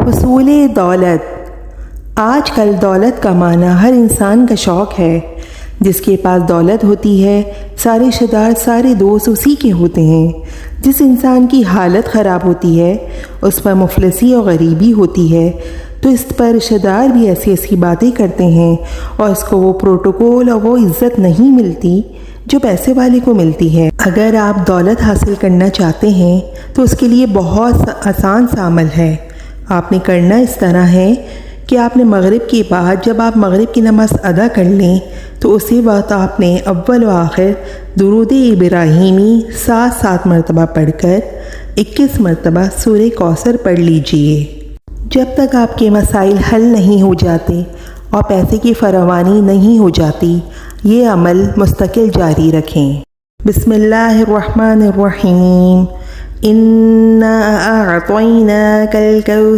حصول دولت۔ آج کل دولت کمانا ہر انسان کا شوق ہے۔ جس کے پاس دولت ہوتی ہے سارے رشتہ دار سارے دوست اسی کے ہوتے ہیں۔ جس انسان کی حالت خراب ہوتی ہے اس پر مفلسی اور غریبی ہوتی ہے تو اس پر رشتہ دار بھی ایسی ایسی باتیں کرتے ہیں اور اس کو وہ پروٹوکول اور وہ عزت نہیں ملتی جو پیسے والے کو ملتی ہے۔ اگر آپ دولت حاصل کرنا چاہتے ہیں تو اس کے لیے بہت آسان سا عمل ہے۔ آپ نے کرنا اس طرح ہے کہ آپ نے مغرب کے بعد جب آپ مغرب کی نماز ادا کر لیں تو اسی وقت آپ نے اول و آخر درود ابراہیمی 7 مرتبہ پڑھ کر 21 مرتبہ سورہ کوثر پڑھ لیجئے۔ جب تک آپ کے مسائل حل نہیں ہو جاتے اور پیسے کی فراوانی نہیں ہو جاتی یہ عمل مستقل جاری رکھیں۔ بسم اللہ الرحمن الرحیم۔ اِنَّا أَعْطَيْنَاكَ الْكَوْثَرَ